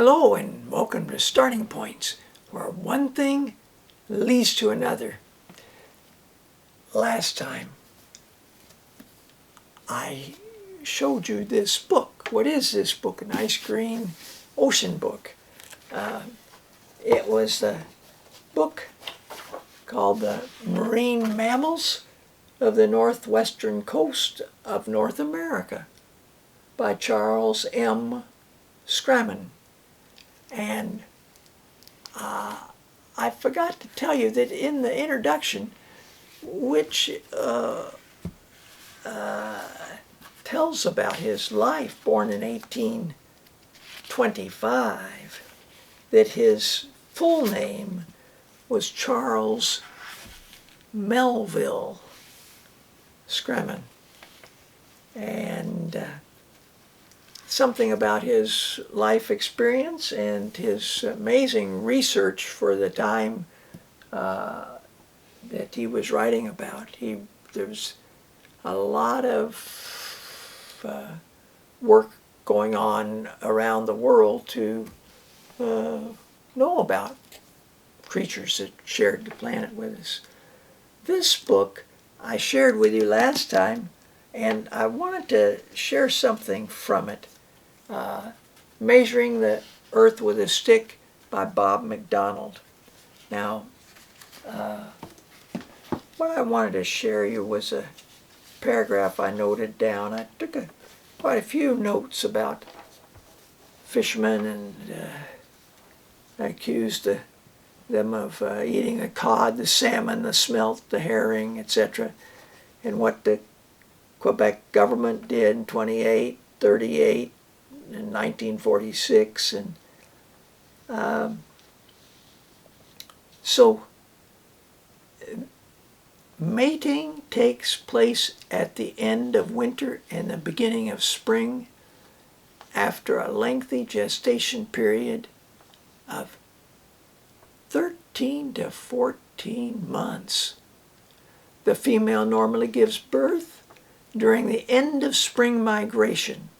Hello and welcome to Starting Points, where one thing leads to another. Last time I showed you this book. What is this book? A nice green ocean book. It was a book called The Marine Mammals of the Northwestern Coast of North America by Charles M. Scramon. And I forgot to tell you that in the introduction, which tells about his life, born in 1825, that his full name was Charles Melville Scramon. And something about his life experience and his amazing research for the time that he was writing about. There's a lot of work going on around the world to know about creatures that shared the planet with us. This book I shared with you last time, and I wanted to share something from it. Measuring the Earth with a Stick by Bob McDonald. Now, what I wanted to share you was a paragraph I noted down. I took quite a few notes about fishermen, and I accused them of eating the cod, the salmon, the smelt, the herring, etc., and what the Quebec government did in 28, 38, in 1946, and so mating takes place at the end of winter and the beginning of spring after a lengthy gestation period of 13 to 14 months. The female normally gives birth during the end of spring migration.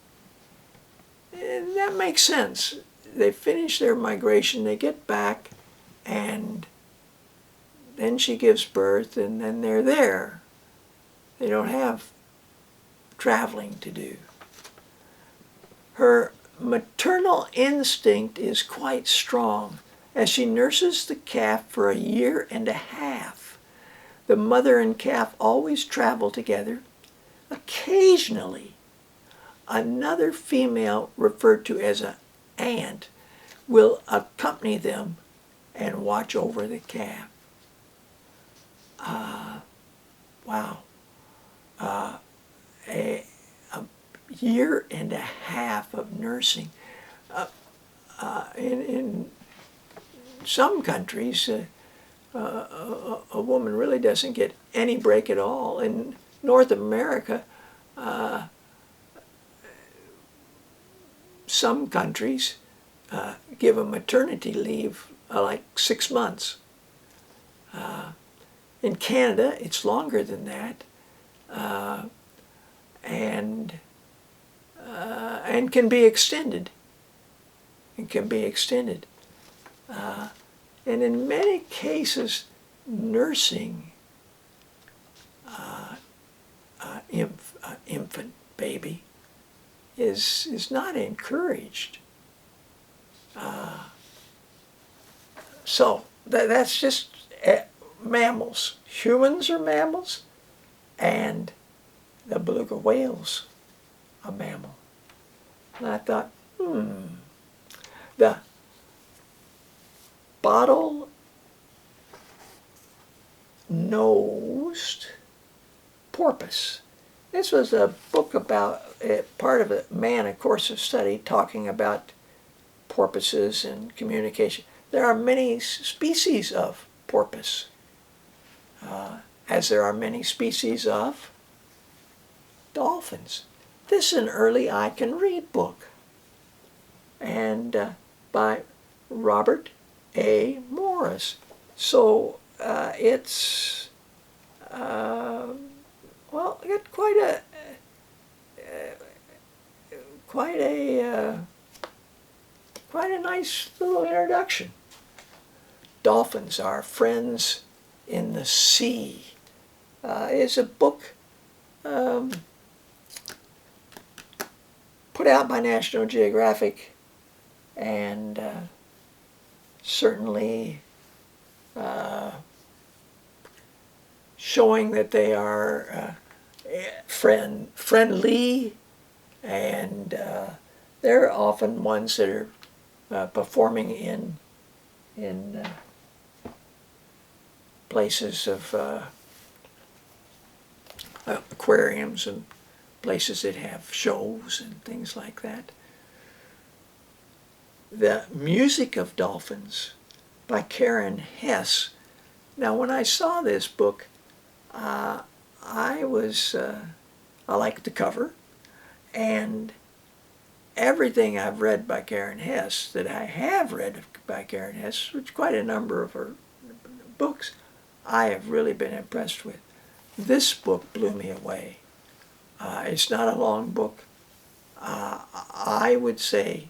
And that makes sense. They finish their migration, they get back, and then she gives birth, and then they're there. They don't have traveling to do. Her maternal instinct is quite strong as she nurses the calf for a year and a half. The mother and calf always travel together. Occasionally, another female, referred to as an aunt, will accompany them and watch over the calf. Wow. A year and a half of nursing. In some countries, a woman really doesn't get any break at all. In North America, some countries give a maternity leave like 6 months. In Canada, it's longer than that, and can be extended. And in many cases, nursing infant baby is not encouraged. So that's just mammals. Humans are mammals, and the beluga whale's a mammal. And I thought, the bottle-nosed porpoise. This was a book about part of a man, a course of study, talking about porpoises and communication. There are many species of porpoise, as there are many species of dolphins. This is an early I Can Read book, and by Robert A. Morris. So it's well, got quite a quite a nice little introduction. Dolphins Are Friends in the Sea is a book put out by National Geographic, and certainly showing that they are friendly, and they're often ones that are performing in places of aquariums and places that have shows and things like that. The Music of Dolphins by Karen Hess. Now, when I saw this book, I liked the cover, and everything I've read by Karen Hess, that I have read by Karen Hess, which is quite a number of her books, I have really been impressed with. This book blew me away. It's not a long book. I would say,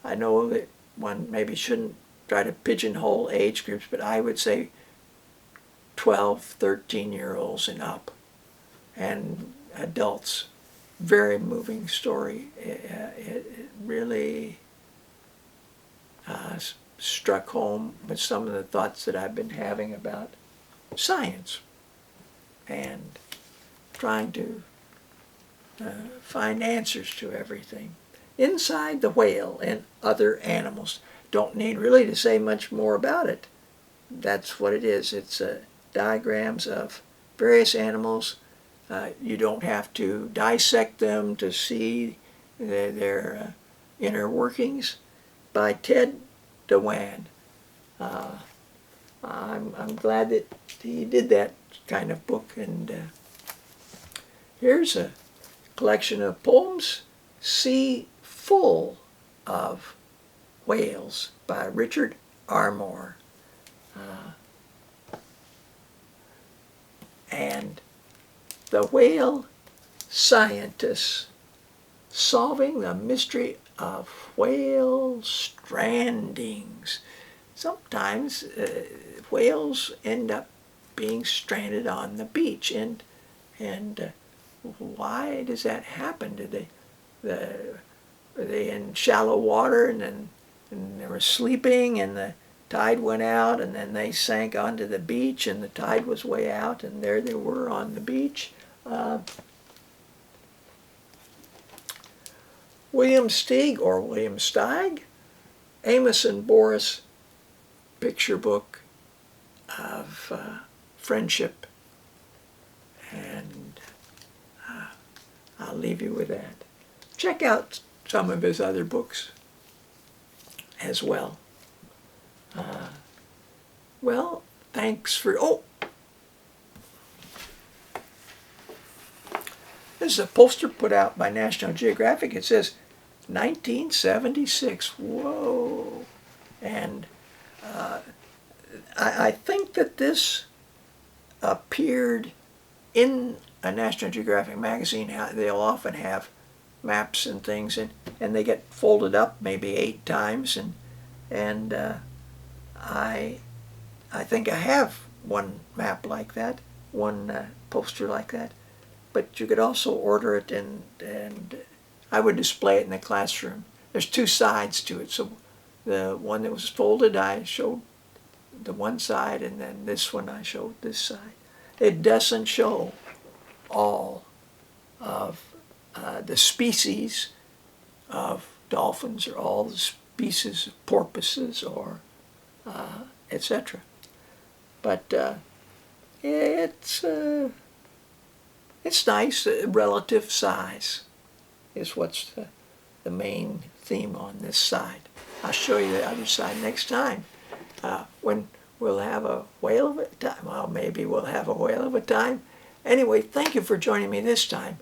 I know that one maybe shouldn't try to pigeonhole age groups, but I would say 12, 13-year-olds and up, and adults. Very moving story. It really struck home with some of the thoughts that I've been having about science and trying to find answers to everything. Inside the Whale and Other Animals. Don't need really to say much more about it. That's what it is. It's diagrams of various animals. You don't have to dissect them to see their inner workings. By Ted DeWan. I'm glad that he did that kind of book. And here's a collection of poems, Sea Full of Whales by Richard Armour. And the whale scientists solving the mystery of whale strandings. Sometimes whales end up being stranded on the beach, and why does that happen? Were they in shallow water and they were sleeping and the tide went out, and then they sank onto the beach and the tide was way out, and there they were on the beach? William Steig, or William Steig, Amos and Boris picture book of friendship, and I'll leave you with that. Check out some of his other books as well. Well, thanks for, this is a poster put out by National Geographic. It says 1976. Whoa. And I think that this appeared in a National Geographic magazine. They'll often have maps and things, and they get folded up maybe 8 times, and I think I have one map like that, one poster like that. But you could also order it, and I would display it in the classroom. There's 2 sides to it. So the one that was folded, I showed the one side, and then this one I showed this side. It doesn't show all of the species of dolphins, or all the species of porpoises, or etc. But it's nice. Relative size is what's the main theme on this side. I'll show you the other side next time, when we'll have a whale of a time. Well, maybe we'll have a whale of a time. Anyway, thank you for joining me this time,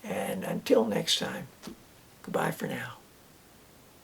and until next time, goodbye for now.